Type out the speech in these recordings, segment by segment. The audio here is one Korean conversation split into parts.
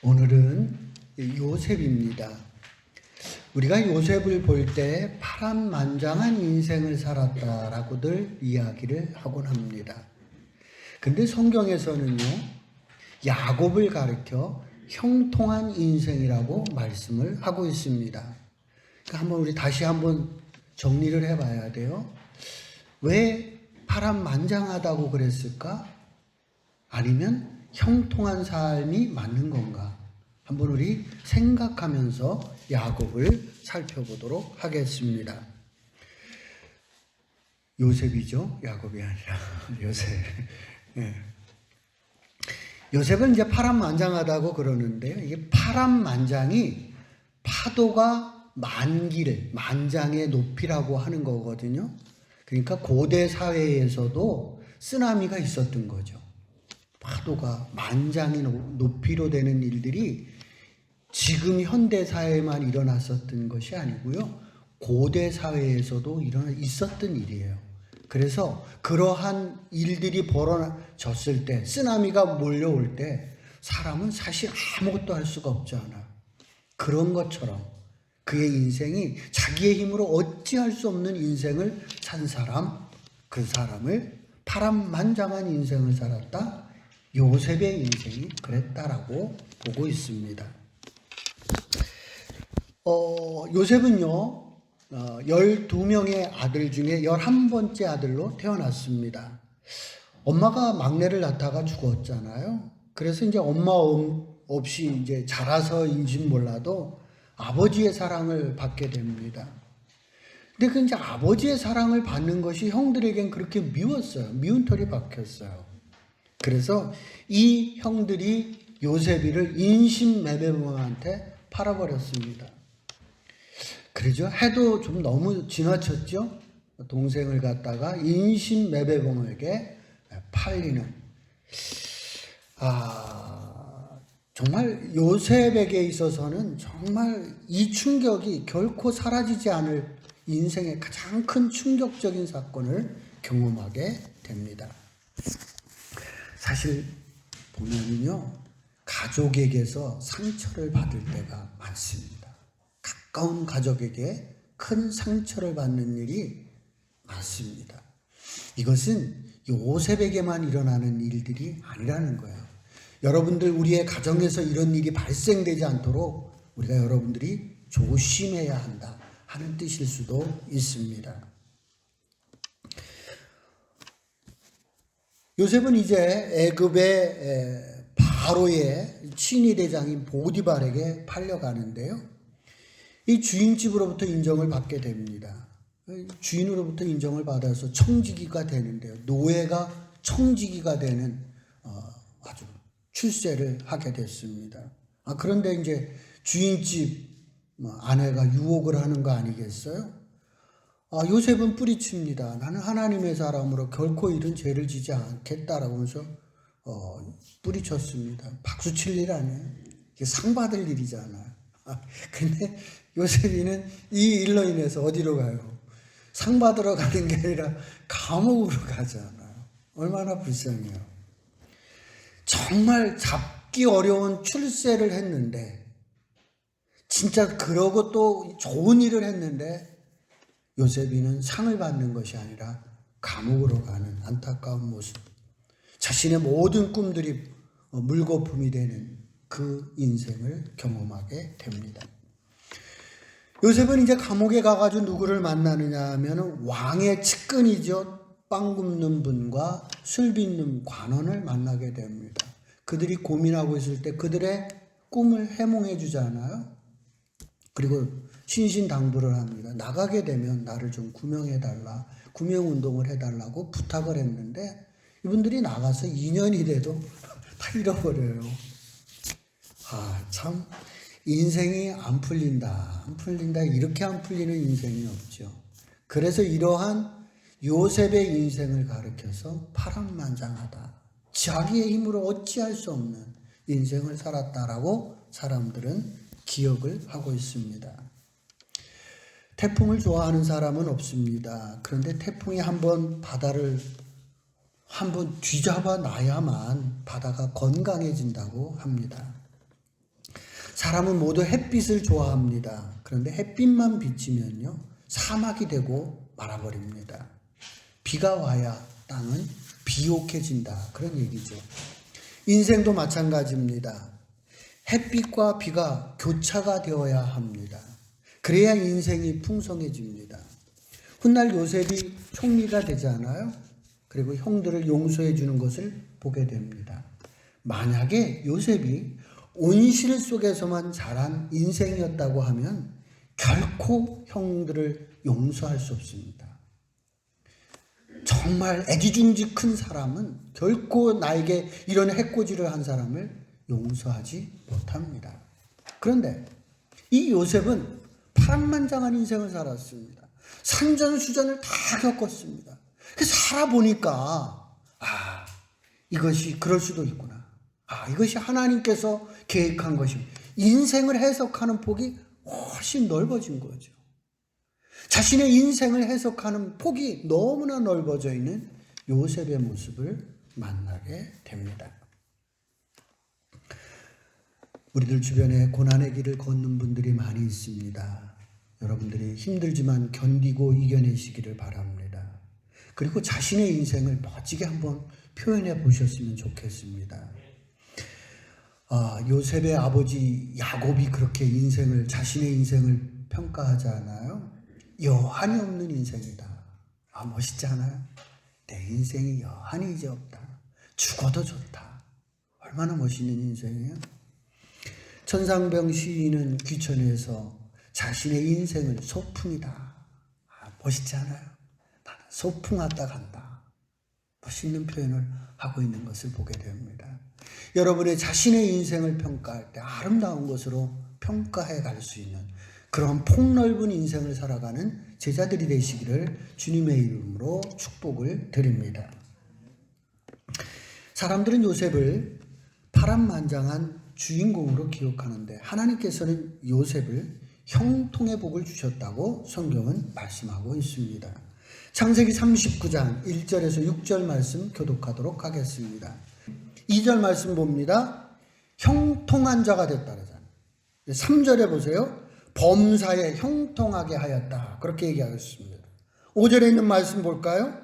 오늘은 요셉입니다. 우리가 요셉을 볼 때 파란만장한 인생을 살았다라고들 이야기를 하곤 합니다. 근데 성경에서는요, 야곱을 가리켜 형통한 인생이라고 말씀을 하고 있습니다. 그러니까 한번 우리 다시 한번 정리를 해봐야 돼요. 왜 파란만장하다고 그랬을까? 아니면 형통한 삶이 맞는 건가? 한번 우리 생각하면서 야곱을 살펴보도록 하겠습니다. 요셉이죠. 야곱이 아니라 요셉. 예. 요셉은 이제 파란만장하다고 그러는데요. 이게 파란만장이 파도가 만장의 높이라고 하는 거거든요. 그러니까 고대 사회에서도 쓰나미가 있었던 거죠. 파도가 만장의 높이로 되는 일들이 지금 현대 사회에만 일어났었던 것이 아니고요. 고대 사회에서도 있었던 일이에요. 그래서 그러한 일들이 벌어졌을 때, 쓰나미가 몰려올 때 사람은 사실 아무것도 할 수가 없잖아요. 그런 것처럼 그의 인생이 자기의 힘으로 어찌할 수 없는 인생을 산 사람, 그 사람을 파란만장한 인생을 살았다. 요셉의 인생이 그랬다라고 보고 있습니다. 요셉은요, 12명의 아들 중에 11번째 아들로 태어났습니다. 엄마가 막내를 낳다가 죽었잖아요. 그래서 이제 엄마 없이 이제 자라서인지는 몰라도 아버지의 사랑을 받게 됩니다. 근데 그 이제 아버지의 사랑을 받는 것이 형들에겐 그렇게 미웠어요. 미운 털이 박혔어요. 그래서 이 형들이 요셉이를 인신매매범한테 팔아버렸습니다. 그러죠? 해도 좀 너무 지나쳤죠? 동생을 갖다가 인신매매범에게 팔리는. 정말 요셉에게 있어서는 정말 이 충격이 결코 사라지지 않을 인생의 가장 큰 충격적인 사건을 경험하게 됩니다. 사실 보면은요, 가족에게서 상처를 받을 때가 많습니다. 가까운 가족에게 큰 상처를 받는 일이 많습니다. 이것은 요셉에게만 일어나는 일들이 아니라는 거예요. 여러분들 우리의 가정에서 이런 일이 발생되지 않도록 우리가 여러분들이 조심해야 한다 하는 뜻일 수도 있습니다. 요셉은 이제 애굽의 바로의 친위 대장인 보디발에게 팔려가는데요. 이 주인집으로부터 인정을 받게 됩니다. 주인으로부터 인정을 받아서 청지기가 되는데요. 노예가 청지기가 되는 아주 출세를 하게 됐습니다. 그런데 이제 주인집 아내가 유혹을 하는 거 아니겠어요? 요셉은 뿌리칩니다. 나는 하나님의 사람으로 결코 이런 죄를 지지 않겠다라고 하면서 뿌리쳤습니다. 박수 칠 일 아니에요. 이게 상 받을 일이잖아요. 근데 요셉이는 이 일로 인해서 어디로 가요? 상 받으러 가는 게 아니라 감옥으로 가잖아요. 얼마나 불쌍해요. 정말 잡기 어려운 출세를 했는데, 진짜 그러고 또 좋은 일을 했는데, 요셉이는 상을 받는 것이 아니라 감옥으로 가는 안타까운 모습. 자신의 모든 꿈들이 물거품이 되는 그 인생을 경험하게 됩니다. 요셉은 이제 감옥에 가가지고 누구를 만나느냐 하면 왕의 측근이죠. 빵 굽는 분과 술 빚는 관원을 만나게 됩니다. 그들이 고민하고 있을 때 그들의 꿈을 해몽해 주잖아요. 그리고 신신당부를 합니다. 나가게 되면 나를 좀 구명해달라, 구명운동을 해달라고 부탁을 했는데 이분들이 나가서 2년이 돼도 다 잃어버려요. 참 인생이 안 풀린다 이렇게 안 풀리는 인생이 없죠. 그래서 이러한 요셉의 인생을 가리켜서 파란만장하다, 자기의 힘으로 어찌할 수 없는 인생을 살았다라고 사람들은 기억을 하고 있습니다. 태풍을 좋아하는 사람은 없습니다. 그런데 태풍이 한번 바다를 한번 뒤잡아 놔야만 바다가 건강해진다고 합니다. 사람은 모두 햇빛을 좋아합니다. 그런데 햇빛만 비치면요, 사막이 되고 말아버립니다. 비가 와야 땅은 비옥해진다. 그런 얘기죠. 인생도 마찬가지입니다. 햇빛과 비가 교차가 되어야 합니다. 그래야 인생이 풍성해집니다. 훗날 요셉이 총리가 되잖아요. 그리고 형들을 용서해 주는 것을 보게 됩니다. 만약에 요셉이 온실 속에서만 자란 인생이었다고 하면 결코 형들을 용서할 수 없습니다. 정말 애지중지 큰 사람은 결코 나에게 이런 해코지를 한 사람을 용서하지 못합니다. 그런데 이 요셉은 파란만장한 인생을 살았습니다. 산전수전을 다 겪었습니다. 그래서 살아보니까 이것이 그럴 수도 있구나. 이것이 하나님께서 계획한 것입니다. 인생을 해석하는 폭이 훨씬 넓어진 거죠. 자신의 인생을 해석하는 폭이 너무나 넓어져 있는 요셉의 모습을 만나게 됩니다. 우리들 주변에 고난의 길을 걷는 분들이 많이 있습니다. 여러분들이 힘들지만 견디고 이겨내시기를 바랍니다. 그리고 자신의 인생을 멋지게 한번 표현해 보셨으면 좋겠습니다. 요셉의 아버지 야곱이 그렇게 자신의 인생을 평가하지 않아요? 여한이 없는 인생이다. 멋있지 않아요? 내 인생이 여한이 이제 없다. 죽어도 좋다. 얼마나 멋있는 인생이에요? 천상병 시인은 귀천에서 자신의 인생을 소풍이다. 멋있지 않아요? 나는 소풍 왔다 간다. 멋있는 표현을 하고 있는 것을 보게 됩니다. 여러분의 자신의 인생을 평가할 때 아름다운 것으로 평가해 갈 수 있는 그런 폭넓은 인생을 살아가는 제자들이 되시기를 주님의 이름으로 축복을 드립니다. 사람들은 요셉을 파란만장한 주인공으로 기억하는데 하나님께서는 요셉을 형통의 복을 주셨다고 성경은 말씀하고 있습니다. 창세기 39장 1절에서 6절 말씀 교독하도록 하겠습니다. 2절 말씀 봅니다. 형통한 자가 됐다 그러잖아요. 3절에 보세요. 범사에 형통하게 하였다. 그렇게 얘기하겠습니다. 5절에 있는 말씀 볼까요?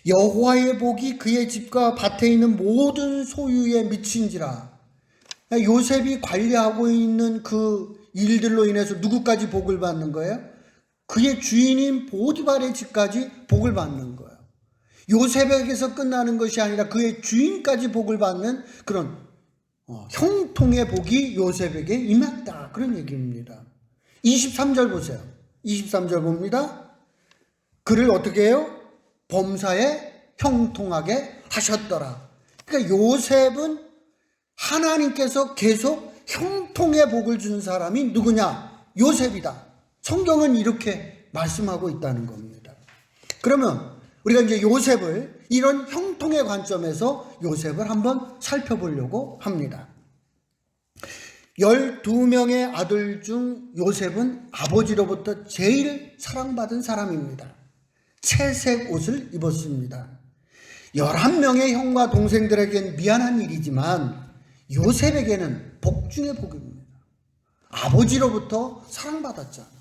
여호와의 복이 그의 집과 밭에 있는 모든 소유에 미친지라. 요셉이 관리하고 있는 그 일들로 인해서 누구까지 복을 받는 거예요? 그의 주인인 보디발의 집까지 복을 받는 거예요. 요셉에게서 끝나는 것이 아니라 그의 주인까지 복을 받는 그런 형통의 복이 요셉에게 임했다. 그런 얘기입니다. 23절 보세요. 23절 봅니다. 그를 어떻게 해요? 범사에 형통하게 하셨더라. 그러니까 요셉은 하나님께서 계속 형통의 복을 준 사람이 누구냐? 요셉이다. 성경은 이렇게 말씀하고 있다는 겁니다. 그러면 우리가 이제 요셉을 이런 형통의 관점에서 요셉을 한번 살펴보려고 합니다. 12명의 아들 중 요셉은 아버지로부터 제일 사랑받은 사람입니다. 채색 옷을 입었습니다. 11명의 형과 동생들에겐 미안한 일이지만 요셉에게는 복 중의 복입니다. 아버지로부터 사랑받았잖아요.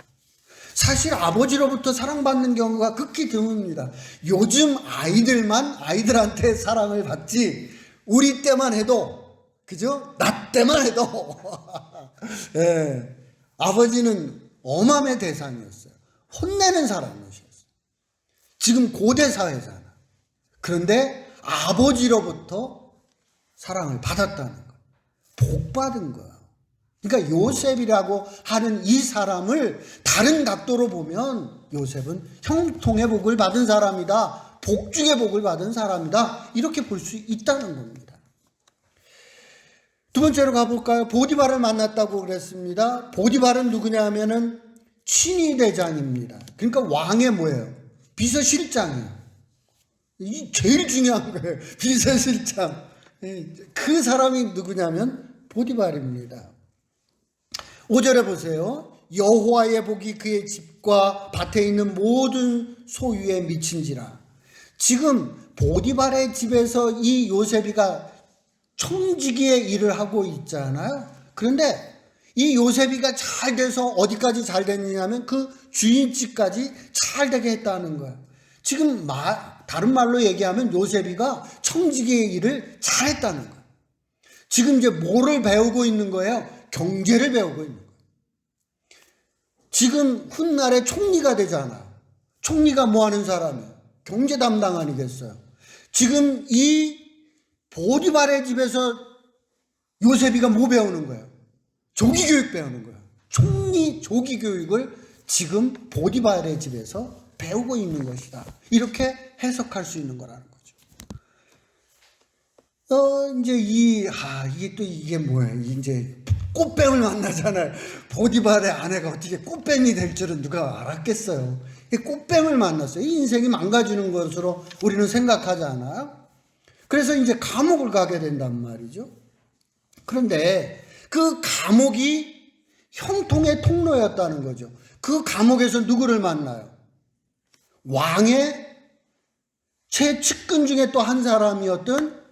사실 아버지로부터 사랑받는 경우가 극히 드뭅니다. 요즘 아이들한테 사랑을 받지 우리 때만 해도, 그죠? 나 때만 해도 예, 아버지는 엄함의 대상이었어요. 혼내는 사람이었어요. 지금 고대 사회잖아. 그런데 아버지로부터 사랑을 받았다는 거예요. 복 받은 거예요. 그러니까 요셉이라고 하는 이 사람을 다른 각도로 보면 요셉은 형통의 복을 받은 사람이다. 복중의 복을 받은 사람이다. 이렇게 볼 수 있다는 겁니다. 두 번째로 가볼까요? 보디발을 만났다고 그랬습니다. 보디발은 누구냐 하면은 친위대장입니다. 그러니까 왕의 뭐예요? 비서실장이에요. 이 제일 중요한 거예요. 비서실장. 그 사람이 누구냐면 보디발입니다. 5절에 보세요. 여호와의 복이 그의 집과 밭에 있는 모든 소유에 미친지라. 지금 보디발의 집에서 이 요셉이가 청지기의 일을 하고 있잖아요. 그런데 이 요셉이가 잘 돼서 어디까지 잘 됐느냐면 그 주인집까지 잘 되게 했다는 거야. 지금 다른 말로 얘기하면 요셉이가 청지기의 일을 잘했다는 거야. 지금 이제 뭐를 배우고 있는 거예요? 경제를 배우고 있는 거예요. 지금 훗날에 총리가 되잖아. 총리가 뭐 하는 사람이에요? 경제 담당 아니겠어요? 지금 이 보디발의 집에서 요셉이가 뭐 배우는 거예요? 조기교육 배우는 거예요. 총리 조기교육을 지금 보디발의 집에서 배우고 있는 것이다. 이렇게 해석할 수 있는 거라는 거죠. 이제 이게 뭐예요? 이제 꽃뱀을 만나잖아요. 보디발의 아내가 어떻게 꽃뱀이 될 줄은 누가 알았겠어요. 꽃뱀을 만났어요. 이 인생이 망가지는 것으로 우리는 생각하지 않아요? 그래서 이제 감옥을 가게 된단 말이죠. 그런데 그 감옥이 형통의 통로였다는 거죠. 그 감옥에서 누구를 만나요? 왕의 최측근 중에 또 한 사람이었던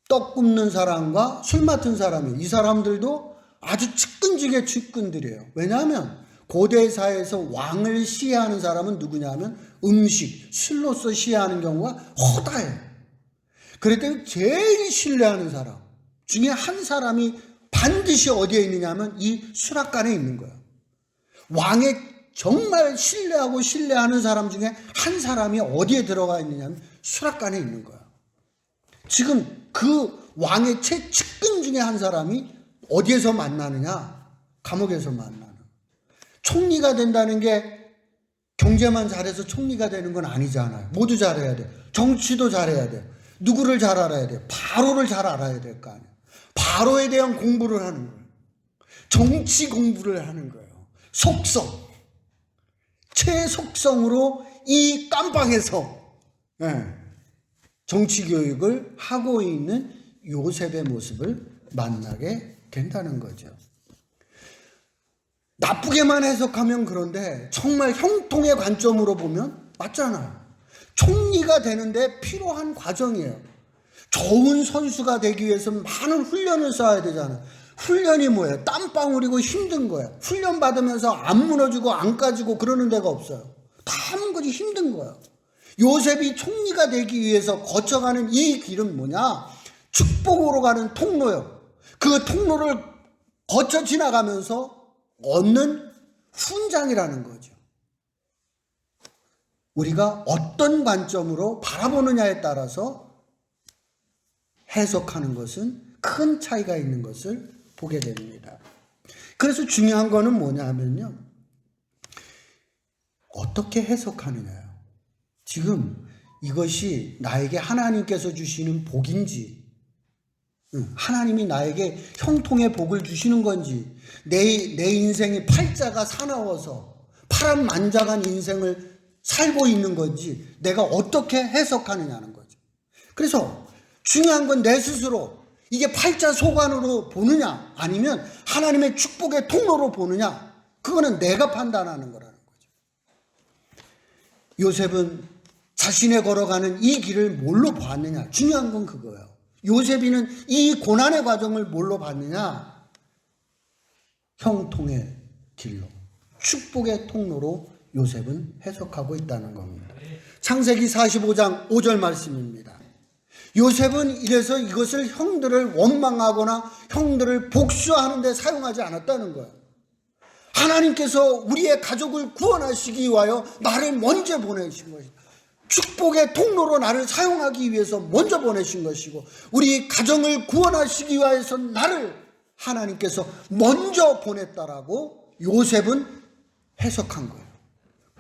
떡 굽는 사람과 술 맡은 사람이에요. 이 사람들도 아주 측근 중에 측근들이에요. 왜냐하면 고대 사회에서 왕을 시해하는 사람은 누구냐면 음식, 술로서 시해하는 경우가 허다해요. 그랬더니 제일 신뢰하는 사람 중에 한 사람이 반드시 어디에 있느냐면 이 수락관에 있는 거예요. 왕의 정말 신뢰하는 사람 중에 한 사람이 어디에 들어가 있느냐면 수락관에 있는 거예요. 지금 그 왕의 최측근 중에 한 사람이 어디에서 만나느냐? 감옥에서 만나는. 총리가 된다는 게 경제만 잘해서 총리가 되는 건 아니잖아요. 모두 잘해야 돼요. 정치도 잘해야 돼요. 누구를 잘 알아야 돼요. 바로를 잘 알아야 될 거 아니에요. 바로에 대한 공부를 하는 거예요. 정치 공부를 하는 거예요. 속성. 최속성으로 이 깜방에서 정치 교육을 하고 있는 요셉의 모습을 만나게 된다는 거죠. 나쁘게만 해석하면 그런데 정말 형통의 관점으로 보면 맞잖아요. 총리가 되는데 필요한 과정이에요. 좋은 선수가 되기 위해서 많은 훈련을 쌓아야 되잖아요. 훈련이 뭐예요? 땀방울이고 힘든 거예요. 훈련 받으면서 안 무너지고 안 까지고 그러는 데가 없어요. 다 하는 것이 힘든 거예요. 요셉이 총리가 되기 위해서 거쳐가는 이 길은 뭐냐? 축복으로 가는 통로요. 그 통로를 거쳐 지나가면서 얻는 훈장이라는 거죠. 우리가 어떤 관점으로 바라보느냐에 따라서 해석하는 것은 큰 차이가 있는 것을 보게 됩니다. 그래서 중요한 거는 뭐냐면요. 어떻게 해석하느냐요. 지금 이것이 나에게 하나님께서 주시는 복인지, 하나님이 나에게 형통의 복을 주시는 건지, 내 인생이 팔자가 사나워서 파란만장한 인생을 살고 있는 건지 내가 어떻게 해석하느냐는 거죠. 그래서 중요한 건 내 스스로 이게 팔자 소관으로 보느냐 아니면 하나님의 축복의 통로로 보느냐, 그거는 내가 판단하는 거라는 거죠. 요셉은 자신의 걸어가는 이 길을 뭘로 봤느냐, 중요한 건 그거예요. 요셉이는 이 고난의 과정을 뭘로 봤느냐, 형통의 길로, 축복의 통로로 요셉은 해석하고 있다는 겁니다. 창세기 45장 5절 말씀입니다. 요셉은 이래서 이것을 형들을 원망하거나 형들을 복수하는 데 사용하지 않았다는 거예요. 하나님께서 우리의 가족을 구원하시기 위하여 나를 먼저 보내신 것이다. 축복의 통로로 나를 사용하기 위해서 먼저 보내신 것이고, 우리 가정을 구원하시기 위해서 나를 하나님께서 먼저 보냈다라고 요셉은 해석한 거예요.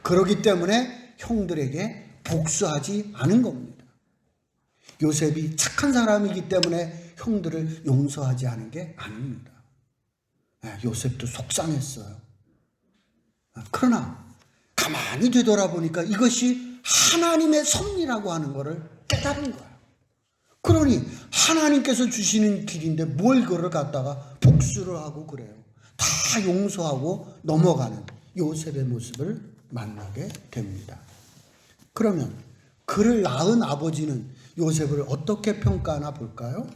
그렇기 때문에 형들에게 복수하지 않은 겁니다. 요셉이 착한 사람이기 때문에 형들을 용서하지 않은 게 아닙니다. 요셉도 속상했어요. 그러나 가만히 되돌아보니까 이것이 하나님의 섭리라고 하는 것을 깨달은 거예요. 그러니 하나님께서 주시는 길인데 뭘 그걸 갖다가 복수를 하고 그래요. 다 용서하고 넘어가는 요셉의 모습을 만나게 됩니다. 그러면 그를 낳은 아버지는 요셉을 어떻게 평가하나 볼까요?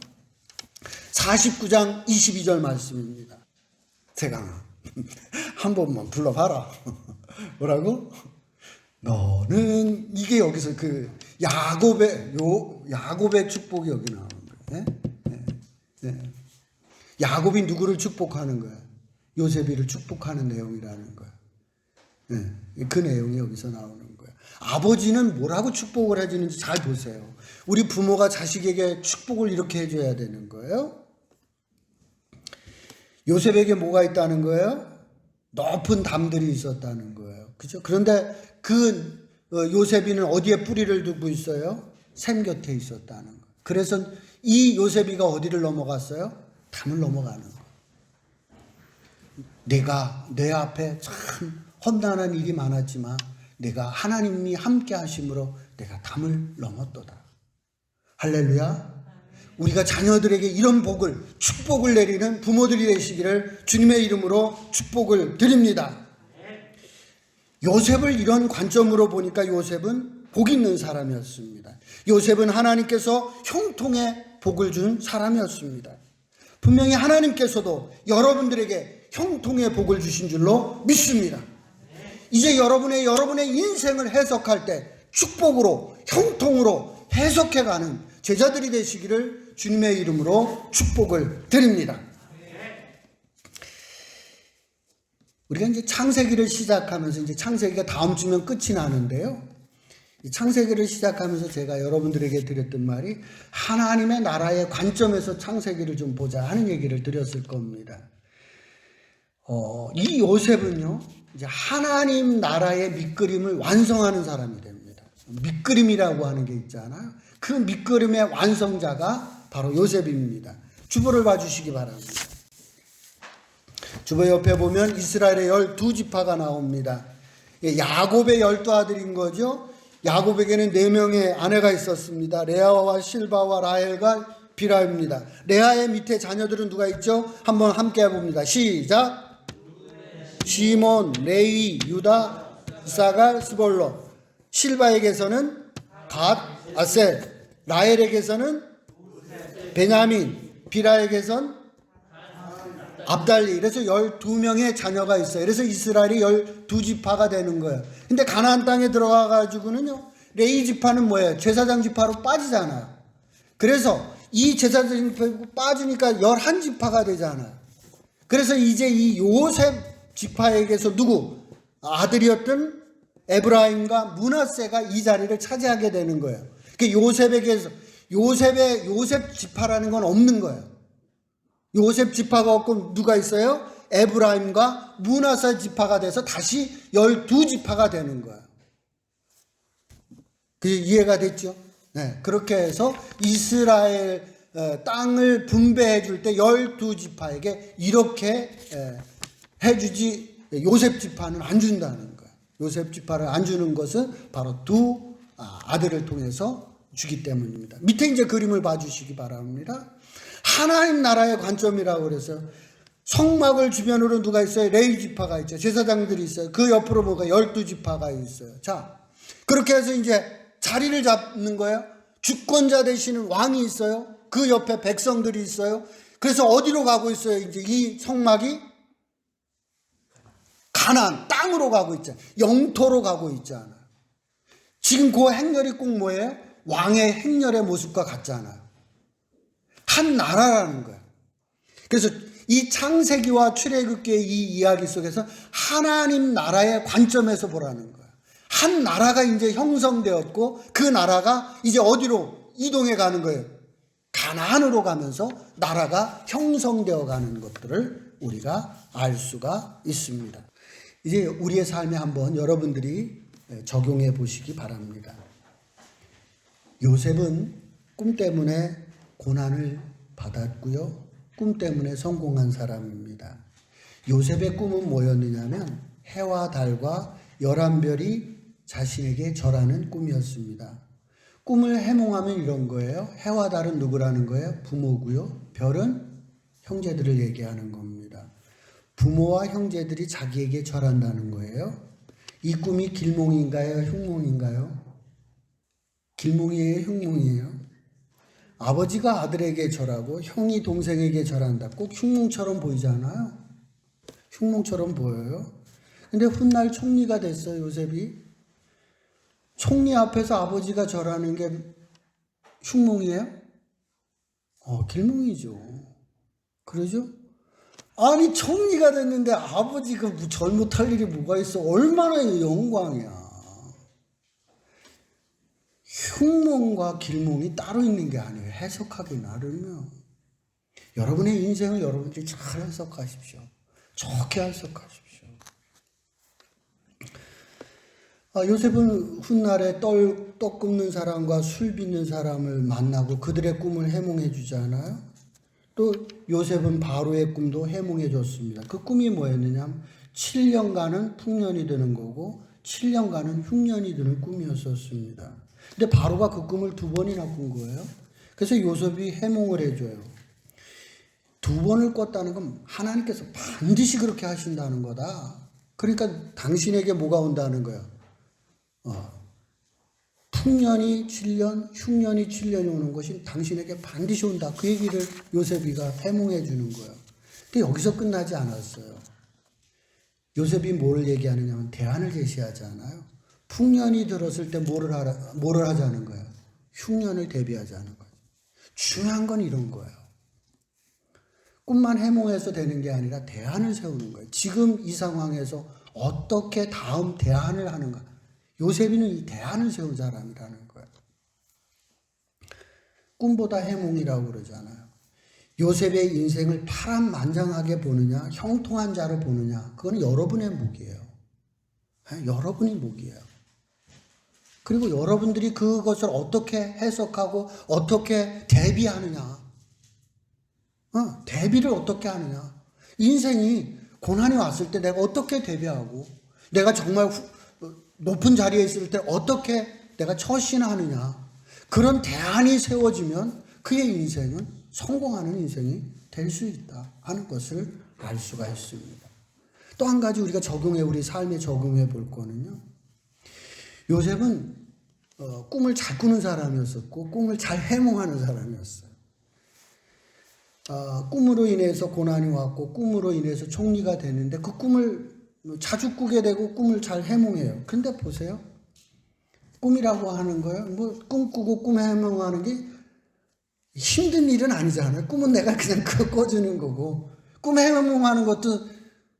49장 22절 말씀입니다. 세강아 한 번만 불러봐라. 뭐라고? 너는, 이게 여기서 그 야곱의 축복이 여기 나오는 거예요. 야곱이 누구를 축복하는 거야? 요셉이를 축복하는 내용이라는 거야. 그 내용이 여기서 나오는 거야. 아버지는 뭐라고 축복을 해주는지 잘 보세요. 우리 부모가 자식에게 축복을 이렇게 해줘야 되는 거예요. 요셉에게 뭐가 있다는 거예요? 높은 담들이 있었다는 거예요. 그죠? 그런데 그 요셉이는 어디에 뿌리를 두고 있어요? 샘 곁에 있었다는 거예요. 그래서 이 요셉이가 어디를 넘어갔어요? 담을 넘어가는 거예요. 내가 내 앞에 참 험난한 일이 많았지만 내가 하나님이 함께 하심으로 내가 담을 넘었도다. 할렐루야. 우리가 자녀들에게 이런 복을, 축복을 내리는 부모들이 되시기를 주님의 이름으로 축복을 드립니다. 요셉을 이런 관점으로 보니까 요셉은 복 있는 사람이었습니다. 요셉은 하나님께서 형통의 복을 준 사람이었습니다. 분명히 하나님께서도 여러분들에게 형통의 복을 주신 줄로 믿습니다. 이제 여러분의 인생을 해석할 때 축복으로, 형통으로 해석해가는 제자들이 되시기를 주님의 이름으로 축복을 드립니다. 우리가 이제 창세기를 시작하면서, 이제 창세기가 다음 주면 끝이 나는데요. 이 창세기를 시작하면서 제가 여러분들에게 드렸던 말이 하나님의 나라의 관점에서 창세기를 좀 보자 하는 얘기를 드렸을 겁니다. 이 요셉은요, 이제 하나님 나라의 밑그림을 완성하는 사람이 됩니다. 밑그림이라고 하는 게 있잖아요. 그 밑그림의 완성자가 바로 요셉입니다. 주보를 봐주시기 바랍니다. 주보 옆에 보면 이스라엘의 12지파가 나옵니다. 야곱의 12아들인 거죠. 야곱에게는 4명의 아내가 있었습니다. 레아와 실바와 라헬과 비라입니다. 레아의 밑에 자녀들은 누가 있죠? 한번 함께 해봅니다. 시작. 시몬, 레위, 유다, 이사갈, 스볼론. 실바에게서는 갓, 아셀. 라헬에게서는 베냐민. 비라에게서는 압달리. 그래서 12명의 자녀가 있어요. 그래서 이스라엘이 12지파가 되는 거예요. 근데 가나안 땅에 들어가 가지고는요, 레위 지파는 뭐예요? 제사장 지파로 빠지잖아요. 그래서 이 제사장 지파로 빠지니까 11지파가 되잖아요. 그래서 이제 이 요셉 지파에게서 누구? 아들이었던 에브라임과 므낫세가 이 자리를 차지하게 되는 거예요. 그러니까 요셉 지파라는 건 없는 거예요. 요셉 지파가 없고 누가 있어요? 에브라임과 므낫세 지파가 돼서 다시 12지파가 되는 거예요. 그게 이해가 됐죠? 네, 그렇게 해서 이스라엘 땅을 분배해 줄 때 12지파에게 이렇게 해주지, 요셉 지파는 안 준다는 거예요. 요셉 지파를 안 주는 것은 바로 두 아들을 통해서 주기 때문입니다. 밑에 이제 그림을 봐주시기 바랍니다. 하나님 나라의 관점이라고 그래서 성막을 주변으로 누가 있어요? 레위 지파가 있죠. 제사장들이 있어요. 그 옆으로 뭐가 12지파가 있어요. 자, 그렇게 해서 이제 자리를 잡는 거예요. 주권자 되시는 왕이 있어요. 그 옆에 백성들이 있어요. 그래서 어디로 가고 있어요? 이제 이 성막이 가나안 땅으로 가고 있잖아요. 영토로 가고 있잖아요. 지금 그 행렬이 꼭 뭐예요? 왕의 행렬의 모습과 같잖아요. 한 나라라는 거예요. 그래서 이 창세기와 출애굽기의 이 이야기 속에서 하나님 나라의 관점에서 보라는 거예요. 한 나라가 이제 형성되었고 그 나라가 이제 어디로 이동해 가는 거예요? 가나안으로 가면서 나라가 형성되어 가는 것들을 우리가 알 수가 있습니다. 이제 우리의 삶에 한번 여러분들이 적용해 보시기 바랍니다. 요셉은 꿈 때문에 고난을 받았고요. 꿈 때문에 성공한 사람입니다. 요셉의 꿈은 뭐였느냐면 해와 달과 11별이 자신에게 절하는 꿈이었습니다. 꿈을 해몽하면 이런 거예요. 해와 달은 누구라는 거예요? 부모고요. 별은 형제들을 얘기하는 겁니다. 부모와 형제들이 자기에게 절한다는 거예요. 이 꿈이 길몽인가요? 흉몽인가요? 길몽이에요? 흉몽이에요? 아버지가 아들에게 절하고 형이 동생에게 절한다. 꼭 흉몽처럼 보이지 않아요? 흉몽처럼 보여요. 근데 훗날 총리가 됐어요, 요셉이. 총리 앞에서 아버지가 절하는 게 흉몽이에요? 길몽이죠. 그러죠? 아니, 총리가 됐는데 아버지가 절 못할 일이 뭐가 있어? 얼마나 영광이야. 흉몽과 길몽이 따로 있는 게 아니에요. 해석하기 나름이요. 여러분의 인생을 여러분들이 잘 해석하십시오. 좋게 해석하십시오. 요셉은 훗날에 떡 굽는 사람과 술 빚는 사람을 만나고 그들의 꿈을 해몽해 주잖아요. 또 요셉은 바로의 꿈도 해몽해 줬습니다. 그 꿈이 뭐였느냐? 7년간은 풍년이 드는 거고 7년간은 흉년이 드는 꿈이었었습니다. 근데 바로가 그 꿈을 2번이나 꾼 거예요. 그래서 요셉이 해몽을 해줘요. 2번을 꿨다는 건 하나님께서 반드시 그렇게 하신다는 거다. 그러니까 당신에게 뭐가 온다는 거야? 풍년이 7년, 흉년이 7년이 오는 것이 당신에게 반드시 온다. 그 얘기를 요셉이가 해몽해 주는 거예요. 근데 여기서 끝나지 않았어요. 요셉이 뭘 얘기하느냐면 대안을 제시하잖아요. 풍년이 들었을 때 뭐를 하자는 거예요? 흉년을 대비하자는 거예요. 중요한 건 이런 거예요. 꿈만 해몽해서 되는 게 아니라 대안을 세우는 거예요. 지금 이 상황에서 어떻게 다음 대안을 하는가. 요셉이는 이 대안을 세운 사람이라는 거예요. 꿈보다 해몽이라고 그러잖아요. 요셉의 인생을 파란만장하게 보느냐, 형통한 자로 보느냐, 그건 여러분의 목이에요. 여러분의 목이에요. 그리고 여러분들이 그것을 어떻게 해석하고 어떻게 대비하느냐, 대비를 어떻게 하느냐. 인생이 고난이 왔을 때 내가 어떻게 대비하고, 내가 정말 높은 자리에 있을 때 어떻게 내가 처신하느냐. 그런 대안이 세워지면 그의 인생은 성공하는 인생이 될 수 있다 하는 것을 알 수가 있습니다. 또 한 가지 우리가 우리 삶에 적용해 볼 거는요. 요셉은 꿈을 잘 꾸는 사람이었었고 꿈을 잘 해몽하는 사람이었어요. 꿈으로 인해서 고난이 왔고 꿈으로 인해서 총리가 되는데 그 꿈을 자주 꾸게 되고 꿈을 잘 해몽해요. 근데 보세요. 꿈이라고 하는 거예요. 뭐 꿈꾸고 꿈 해몽하는 게 힘든 일은 아니잖아요. 꿈은 내가 그냥 꿔주는 거고 꿈 해몽하는 것도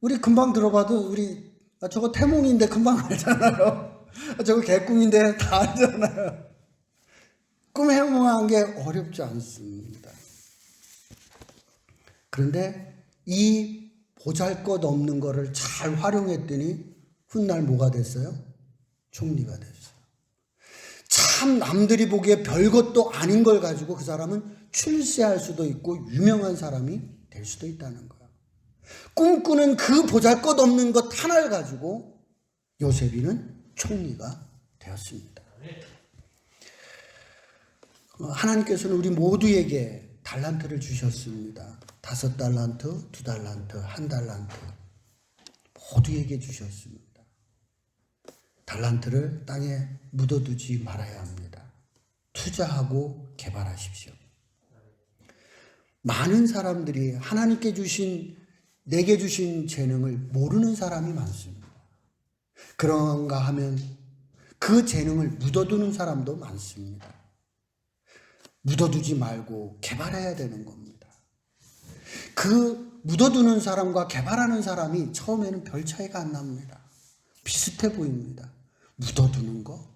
우리 금방 들어봐도 우리 저거 태몽인데 금방 알잖아요. 저거 개꿈인데 다 알잖아요. 꿈 해몽하는 게 어렵지 않습니다. 그런데 이 보잘것없는 거를 잘 활용했더니 훗날 뭐가 됐어요? 총리가 됐어요. 참 남들이 보기에 별것도 아닌 걸 가지고 그 사람은 출세할 수도 있고 유명한 사람이 될 수도 있다는 거예요. 꿈꾸는 그 보잘것없는 것 하나를 가지고 요셉이는 총리가 되었습니다. 하나님께서는 우리 모두에게 달란트를 주셨습니다. 5달란트, 2달란트, 1달란트 모두에게 주셨습니다. 달란트를 땅에 묻어두지 말아야 합니다. 투자하고 개발하십시오. 많은 사람들이 하나님께 내게 주신 재능을 모르는 사람이 많습니다. 그런가 하면 그 재능을 묻어두는 사람도 많습니다. 묻어두지 말고 개발해야 되는 겁니다. 그 묻어두는 사람과 개발하는 사람이 처음에는 별 차이가 안 납니다. 비슷해 보입니다. 묻어두는 거,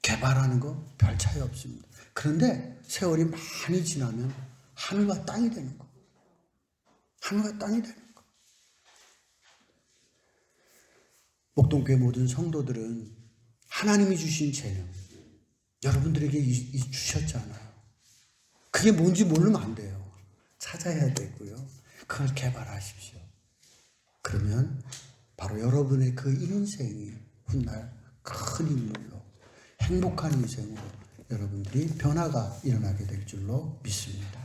개발하는 거 별 차이 없습니다. 그런데 세월이 많이 지나면 하늘과 땅이 되는 거. 하늘과 땅이 되는 거. 목동교회 모든 성도들은 하나님이 주신 재능, 여러분들에게 주셨잖아요. 그게 뭔지 모르면 안 돼요. 찾아야 되고요. 그걸 개발하십시오. 그러면 바로 여러분의 그 인생이 훗날 큰 인물로 행복한 인생으로 여러분들이 변화가 일어나게 될 줄로 믿습니다.